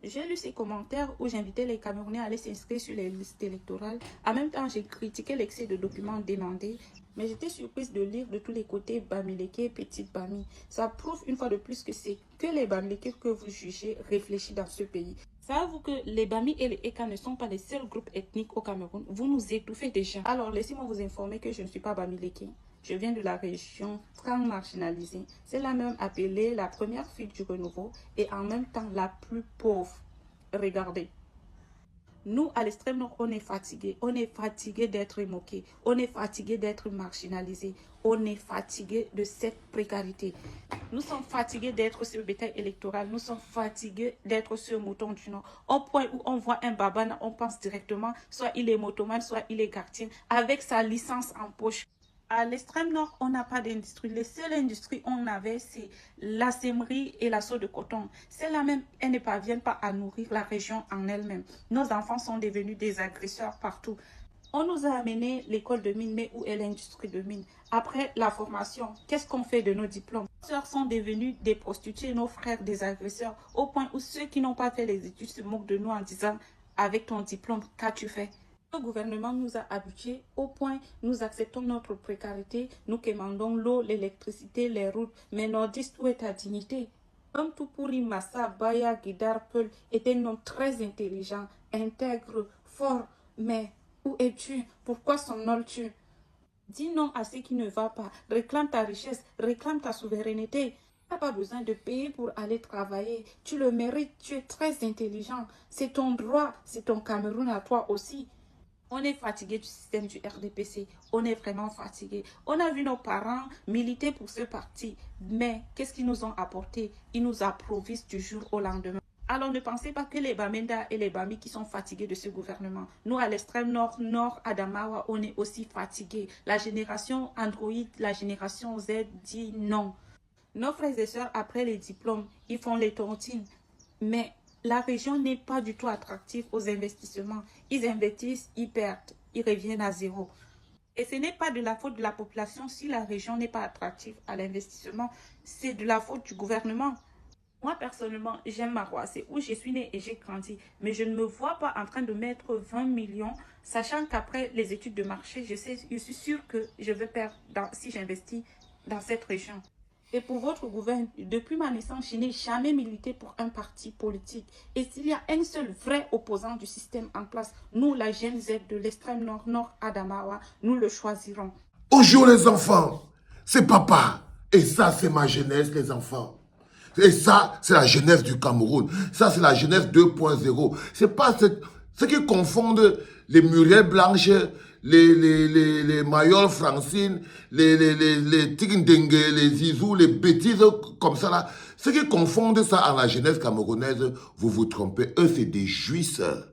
J'ai lu ces commentaires où j'invitais les Camerounais à aller s'inscrire sur les listes électorales. En même temps, j'ai critiqué l'excès de documents demandés. Mais j'étais surprise de lire de tous les côtés Bamileke, Petite Bami. Ça prouve une fois de plus que c'est que les Bamileke que vous jugez réfléchis dans ce pays. Savez-vous que les Bami et les Eka ne sont pas les seuls groupes ethniques au Cameroun? Vous nous étouffez déjà. Alors, laissez-moi vous informer que je ne suis pas Bamileke. Je viens de la région très marginalisée. C'est la même appelée la première fille du renouveau et en même temps la plus pauvre. Regardez. Nous, à l'extrême nord, on est fatigué. On est fatigué d'être moqué. On est fatigué d'être marginalisé. On est fatigué de cette précarité. Nous sommes fatigués d'être sur le bétail électoral. Nous sommes fatigués d'être sur le mouton du Nord. Au point où on voit un babana, on pense directement, soit il est motomane, soit il est gardien, avec sa licence en poche. À l'extrême nord, on n'a pas d'industrie. Les seules industries qu'on avait, c'est la sèmerie et la sauce de coton. Celles-là même, elles ne parviennent pas à nourrir la région en elle-même. Nos enfants sont devenus des agresseurs partout. On nous a amené l'école de mine, mais où est l'industrie de mine? Après la formation, qu'est-ce qu'on fait de nos diplômes? Nos sœurs sont devenues des prostituées, nos frères des agresseurs, au point où ceux qui n'ont pas fait les études se moquent de nous en disant « Avec ton diplôme, qu'as-tu fait ?» Le gouvernement nous a habitués au point où nous acceptons notre précarité, nous commandons l'eau, l'électricité, les routes, mais nordiste, où est ta dignité? Comme tout pourri, Massa, Baya, Guidar, Peul était un homme très intelligent, intègre, fort, mais où es-tu? Pourquoi somnoles-tu? Dis non à ce qui ne va pas, réclame ta richesse, réclame ta souveraineté. Tu n'as pas besoin de payer pour aller travailler, tu le mérites, tu es très intelligent, c'est ton droit, c'est ton Cameroun à toi aussi. On est fatigué du système du RDPC. On est vraiment fatigué. On a vu nos parents militer pour ce parti. Mais qu'est-ce qu'ils nous ont apporté? Ils nous approvisent du jour au lendemain. Alors ne pensez pas que les Bamenda et les Bami qui sont fatigués de ce gouvernement. Nous, à l'extrême nord, nord Adamawa, on est aussi fatigués. La génération Android, la génération Z dit non. Nos frères et sœurs, après les diplômes, ils font les tontines. Mais la région n'est pas du tout attractive aux investissements. Ils investissent, ils perdent, ils reviennent à zéro. Et ce n'est pas de la faute de la population si la région n'est pas attractive à l'investissement. C'est de la faute du gouvernement. Moi, personnellement, j'aime Marois. C'est où je suis née et j'ai grandi. Mais je ne me vois pas en train de mettre 20 millions, sachant qu'après les études de marché, je suis sûre que je vais perdre si j'investis dans cette région. Et pour votre gouvernement, depuis ma naissance, je n'ai jamais milité pour un parti politique. Et s'il y a un seul vrai opposant du système en place, nous, la Gen Z de l'extrême nord, nord Adamawa, nous le choisirons. Bonjour les enfants, c'est papa. Et ça, c'est ma jeunesse, les enfants. Et ça, c'est la jeunesse du Cameroun. Ça, c'est la jeunesse 2.0. C'est pas ce qui confondent les Muriel Blanche, les Mayol Francine, les Tigndenge, les Zizou, les bêtises comme ça là. Ceux qui confondent ça en la jeunesse camerounaise, vous vous trompez. Eux, c'est des jouisseurs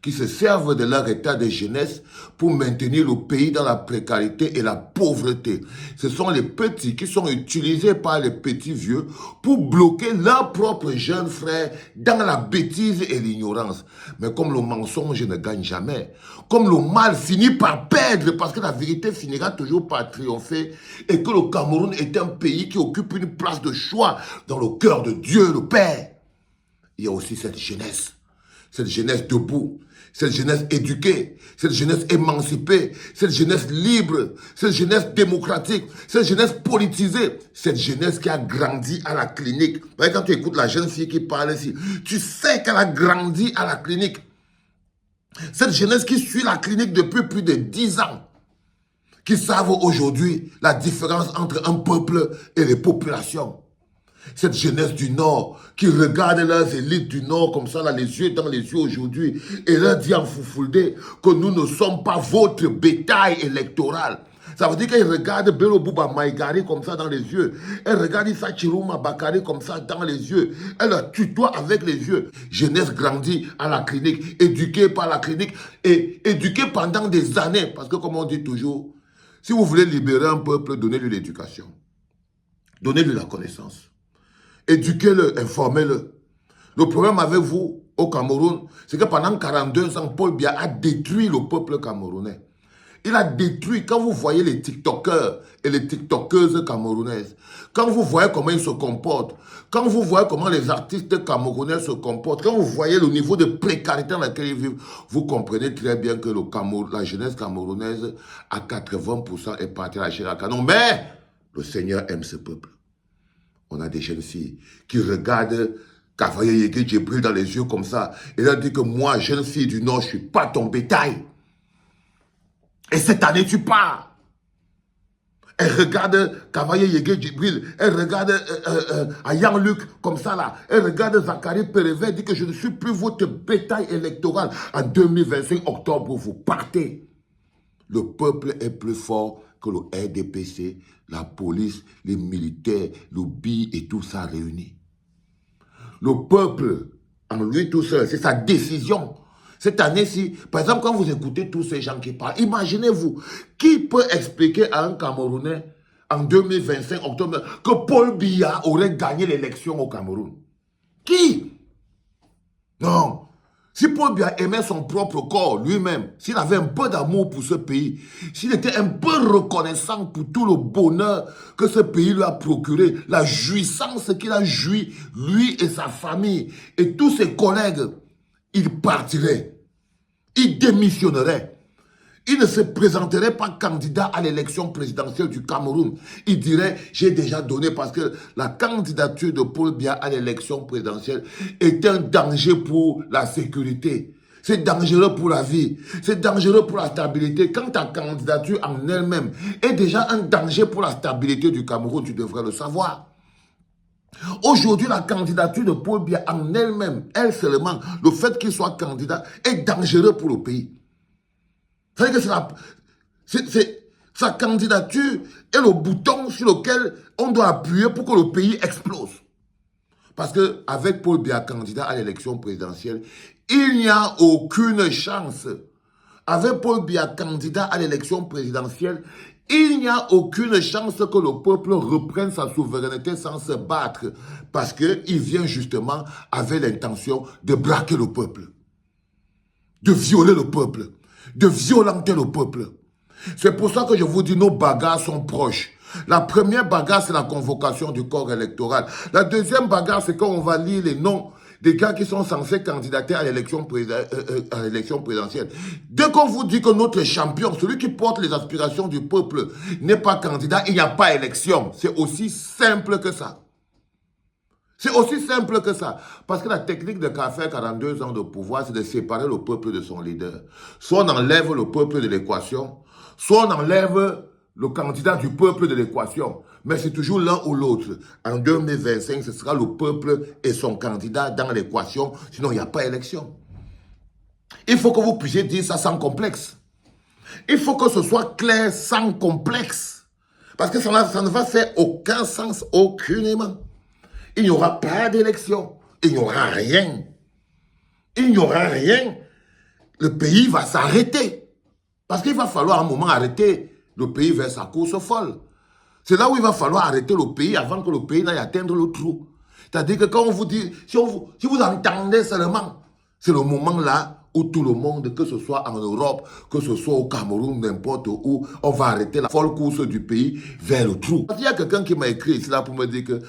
qui se servent de leur état de jeunesse pour maintenir le pays dans la précarité et la pauvreté. Ce sont les petits qui sont utilisés par les petits vieux pour bloquer leurs propres jeunes frères dans la bêtise et l'ignorance. Mais comme le mensonge ne gagne jamais, comme le mal finit par perdre parce que la vérité finira toujours par triompher et que le Cameroun est un pays qui occupe une place de choix dans le cœur de Dieu le Père, il y a aussi cette jeunesse debout, cette jeunesse éduquée, cette jeunesse émancipée, cette jeunesse libre, cette jeunesse démocratique, cette jeunesse politisée, cette jeunesse qui a grandi à la clinique. Quand tu écoutes la jeune fille qui parle ici, tu sais qu'elle a grandi à la clinique. Cette jeunesse qui suit la clinique depuis plus de 10 ans, qui savent aujourd'hui la différence entre un peuple et les populations. Cette jeunesse du Nord qui regarde leurs élites du Nord comme ça, là, les yeux dans les yeux aujourd'hui, et leur dit en foufouldé que nous ne sommes pas votre bétail électoral. Ça veut dire qu'elle regarde Bello Bouba Maïgari comme ça dans les yeux. Elle regarde Issa Chiruma Bakari comme ça dans les yeux. Elle la tutoie avec les yeux. Jeunesse grandie à la clinique, éduquée par la clinique et éduquée pendant des années. Parce que comme on dit toujours, si vous voulez libérer un peuple, donnez-lui l'éducation. Donnez-lui la connaissance. Éduquez-le, informez-le. Le problème avec vous, au Cameroun, c'est que pendant 42 ans, Paul Biya a détruit le peuple camerounais. Il a détruit, quand vous voyez les TikTokers et les TikTokeuses camerounaises, quand vous voyez comment ils se comportent, quand vous voyez comment les artistes camerounais se comportent, quand vous voyez le niveau de précarité dans lequel ils vivent, vous comprenez très bien que la jeunesse camerounaise, à 80% est partie à la chair à canon. Mais le Seigneur aime ce peuple. On a des jeunes filles qui regardent Kavaye Yege Djibril dans les yeux comme ça. Et elle dit que moi, jeune fille du Nord, je ne suis pas ton bétail. Et cette année, tu pars. Elle regarde Kavaye Yege Djibril. Elle regarde Ayan Luc comme ça là. Elle regarde Zachary Pérévé. Elle dit que je ne suis plus votre bétail électoral. En 2025, octobre, vous partez. Le peuple est plus fort que le RDPC, la police, les militaires, le BI et tout ça réuni. Le peuple, en lui tout seul, c'est sa décision. Cette année-ci, par exemple, quand vous écoutez tous ces gens qui parlent, imaginez-vous, qui peut expliquer à un Camerounais en 2025, octobre, que Paul Biya aurait gagné l'élection au Cameroun? Qui? Non. Si Paul Biya aimait son propre corps, lui-même, s'il avait un peu d'amour pour ce pays, s'il était un peu reconnaissant pour tout le bonheur que ce pays lui a procuré, la jouissance qu'il a joui, lui et sa famille, et tous ses collègues, il partirait, il démissionnerait. Il ne se présenterait pas candidat à l'élection présidentielle du Cameroun. Il dirait, j'ai déjà donné parce que la candidature de Paul Biya à l'élection présidentielle est un danger pour la sécurité. C'est dangereux pour la vie. C'est dangereux pour la stabilité. Quand ta candidature en elle-même est déjà un danger pour la stabilité du Cameroun, tu devrais le savoir. Aujourd'hui, la candidature de Paul Biya en elle-même, elle seulement, le fait qu'il soit candidat est dangereux pour le pays. C'est-à-dire que sa candidature est le bouton sur lequel on doit appuyer pour que le pays explose. Parce qu'avec Paul Biya candidat à l'élection présidentielle, il n'y a aucune chance. Avec Paul Biya candidat à l'élection présidentielle, il n'y a aucune chance que le peuple reprenne sa souveraineté sans se battre. Parce qu'il vient justement avec l'intention de braquer le peuple, de violer le peuple, de violenter le peuple. C'est pour ça que je vous dis, nos bagarres sont proches. La première bagarre, c'est la convocation du corps électoral. La deuxième bagarre, c'est quand on va lire les noms des gars qui sont censés candidater à l'élection présidentielle. Dès qu'on vous dit que notre champion, celui qui porte les aspirations du peuple, n'est pas candidat, il n'y a pas élection. C'est aussi simple que ça. C'est aussi simple que ça. Parce que la technique de Kafé, 42 ans de pouvoir, c'est de séparer le peuple de son leader. Soit on enlève le peuple de l'équation, soit on enlève le candidat du peuple de l'équation. Mais c'est toujours l'un ou l'autre. En 2025, ce sera le peuple et son candidat dans l'équation. Sinon, il n'y a pas élection. Il faut que vous puissiez dire ça sans complexe. Il faut que ce soit clair sans complexe. Parce que ça ne va faire aucun sens, aucunement. Il n'y aura pas d'élection. Il n'y aura rien. Il n'y aura rien. Le pays va s'arrêter. Parce qu'il va falloir à un moment arrêter le pays vers sa course folle. C'est là où il va falloir arrêter le pays avant que le pays n'aille atteindre le trou. C'est-à-dire que quand on vous dit, si vous entendez seulement, c'est le moment là où tout le monde, que ce soit en Europe, que ce soit au Cameroun, n'importe où, on va arrêter la folle course du pays vers le trou. Il y a quelqu'un qui m'a écrit ici là pour me dire que,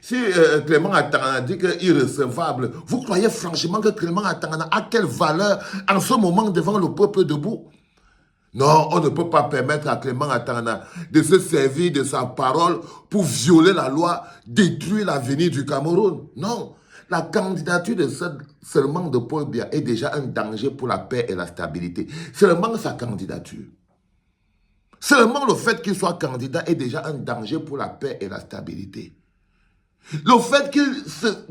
si Clément Atangana dit qu'il est irrecevable, vous croyez franchement que Clément Atangana a quelle valeur en ce moment devant le peuple debout? Non, on ne peut pas permettre à Clément Atangana de se servir de sa parole pour violer la loi, détruire l'avenir du Cameroun. Non, la candidature seulement de Paul Biya est déjà un danger pour la paix et la stabilité. Seulement sa candidature. Seulement le fait qu'il soit candidat est déjà un danger pour la paix et la stabilité. Le fait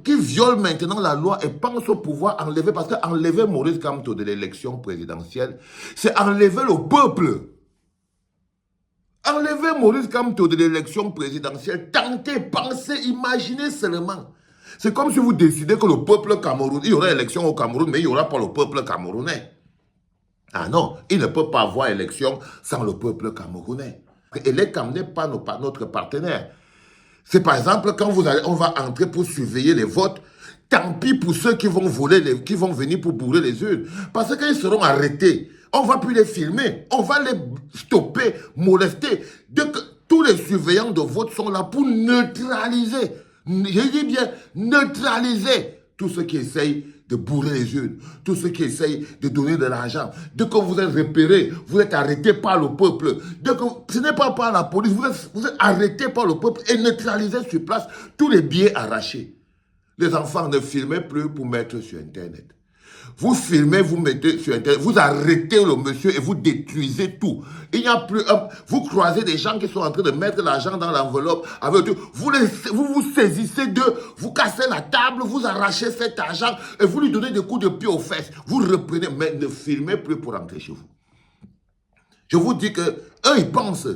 qu'il viole maintenant la loi et pense au pouvoir enlever, parce qu'enlever Maurice Kamto de l'élection présidentielle, c'est enlever le peuple. Enlever Maurice Kamto de l'élection présidentielle, tentez, pensez, imaginez seulement. C'est comme si vous décidez que le peuple camerounais, il y aura élection au Cameroun, mais il n'y aura pas le peuple camerounais. Ah non, il ne peut pas avoir élection sans le peuple camerounais. Et les Camerounais n'est pas notre partenaire. C'est par exemple quand on va entrer pour surveiller les votes, tant pis pour ceux qui vont voler, qui vont venir pour bourrer les urnes. Parce qu'ils seront arrêtés. On ne va plus les filmer. On va les stopper, molester. Tous les surveillants de vote sont là pour neutraliser. Je dis bien neutraliser tous ceux qui essayent de bourrer les urnes, tous ceux qui essayent de donner de l'argent. Dès que vous êtes repéré, vous êtes arrêté par le peuple. Ce n'est pas par la police, vous êtes arrêté par le peuple et neutralisé sur place, tous les billets arrachés. Les enfants ne filmez plus pour mettre sur Internet. Vous filmez, vous mettez sur Internet, vous arrêtez le monsieur et vous détruisez tout. Il n'y a plus vous croisez des gens qui sont en train de mettre l'argent dans l'enveloppe avec tout. Vous vous saisissez d'eux, vous cassez la table, vous arrachez cet argent et vous lui donnez des coups de pied aux fesses. Vous reprenez, mais ne filmez plus pour rentrer chez vous. Je vous dis que eux, ils pensent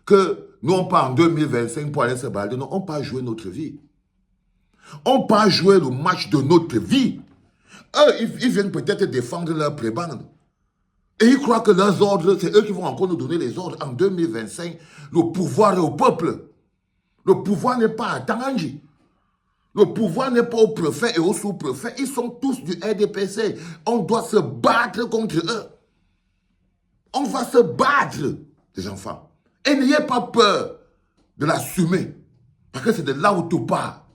que nous, on part en 2025 pour aller se balader. Non, on part jouer notre vie. On part jouer le match de notre vie. Eux, ils viennent peut-être défendre leur prébande. Et ils croient que leurs ordres, c'est eux qui vont encore nous donner les ordres. En 2025, le pouvoir est au peuple. Le pouvoir n'est pas à Tanganji. Le pouvoir n'est pas au préfet et au sous-préfet. Ils sont tous du RDPC. On doit se battre contre eux. On va se battre, les enfants. Et n'ayez pas peur de l'assumer. Parce que c'est de là où tout part.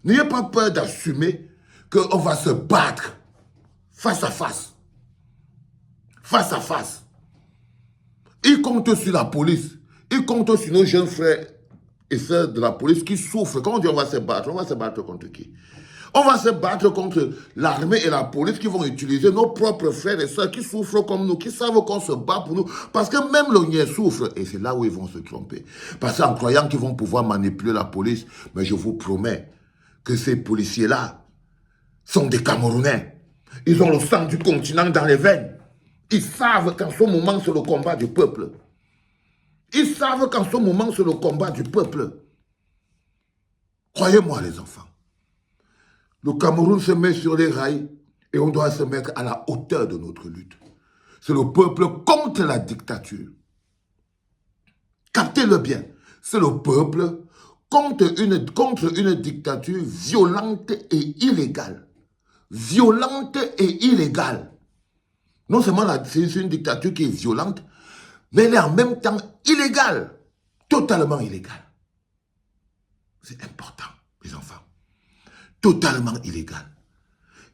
N'ayez pas peur d'assumer qu'on va se battre face à face. Face à face. Ils comptent sur la police. Ils comptent sur nos jeunes frères et sœurs de la police qui souffrent. Quand on dit on va se battre contre qui? On va se battre contre l'armée et la police qui vont utiliser nos propres frères et sœurs qui souffrent comme nous, qui savent qu'on se bat pour nous. Parce que même le Nier souffre. Et c'est là où ils vont se tromper. Parce qu'en croyant qu'ils vont pouvoir manipuler la police, mais je vous promets que ces policiers-là sont des Camerounais. Ils ont le sang du continent dans les veines. Ils savent qu'en ce moment, c'est le combat du peuple. Ils savent qu'en ce moment, c'est le combat du peuple. Croyez-moi, les enfants. Le Cameroun se met sur les rails et on doit se mettre à la hauteur de notre lutte. C'est le peuple contre la dictature. Captez-le bien. C'est le peuple contre une dictature violente et illégale. Violente et illégale. Non seulement c'est une dictature qui est violente, mais elle est en même temps illégale. Totalement illégale. C'est important, les enfants. Totalement illégale.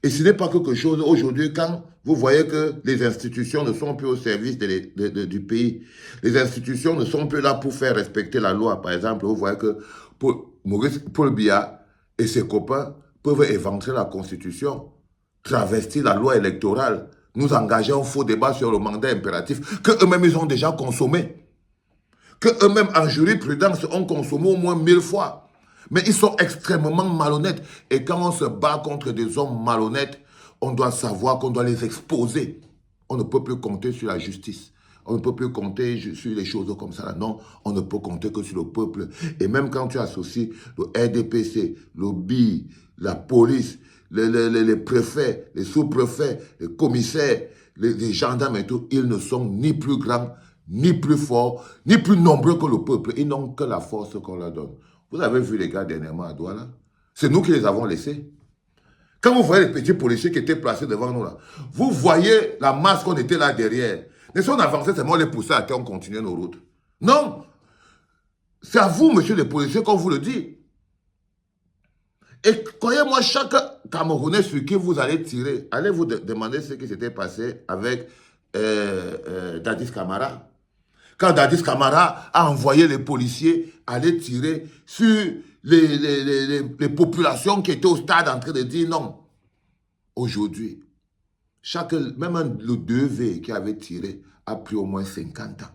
Et ce n'est pas quelque chose aujourd'hui quand vous voyez que les institutions ne sont plus au service du pays. Les institutions ne sont plus là pour faire respecter la loi. Par exemple, vous voyez que Paul Biya et ses copains peuvent éventrer la Constitution, travestir la loi électorale, nous engager en faux débat sur le mandat impératif que eux-mêmes ils ont déjà consommé. Que eux-mêmes en jurisprudence ont consommé au moins 1000 fois. Mais ils sont extrêmement malhonnêtes. Et quand on se bat contre des hommes malhonnêtes, on doit savoir qu'on doit les exposer. On ne peut plus compter sur la justice. On ne peut plus compter sur les choses comme ça. Non, on ne peut compter que sur le peuple. Et même quand tu associes le RDPC, le BI, la police, les préfets, les sous-préfets, les commissaires, les gendarmes et tout, ils ne sont ni plus grands, ni plus forts, ni plus nombreux que le peuple. Ils n'ont que la force qu'on leur donne. Vous avez vu les gars dernièrement à Douala? C'est nous qui les avons laissés. Quand vous voyez les petits policiers qui étaient placés devant nous là, vous voyez la masse qu'on était là derrière. Mais si on avançait, c'est moi les poussait à terre, on continuait nos routes. Non! C'est à vous, monsieur les policiers, qu'on vous le dit. Et croyez-moi, chaque Camerounais sur qui vous allez tirer, allez vous demander ce qui s'était passé avec Dadis Camara. Quand Dadis Camara a envoyé les policiers aller tirer sur les populations qui étaient au stade en train de dire non. Aujourd'hui, même le 2V qui avait tiré a pris au moins 50 ans.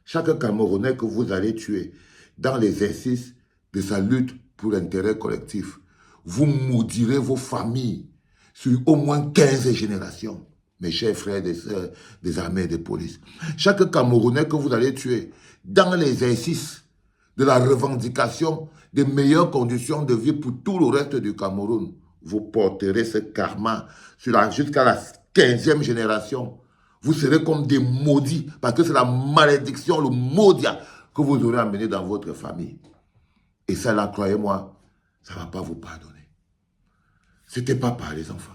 Chaque Camerounais que vous allez tuer dans l'exercice de sa lutte pour l'intérêt collectif, vous maudirez vos familles sur au moins 15 générations. Mes chers frères et sœurs des armées et des polices. Chaque Camerounais que vous allez tuer dans l'exercice de la revendication des meilleures conditions de vie pour tout le reste du Cameroun, vous porterez ce karma jusqu'à la 15e génération. Vous serez comme des maudits parce que c'est la malédiction, le maudia que vous aurez amené dans votre famille. Et ça là, croyez-moi, ça ne va pas vous pardonner. C'était papa, les enfants.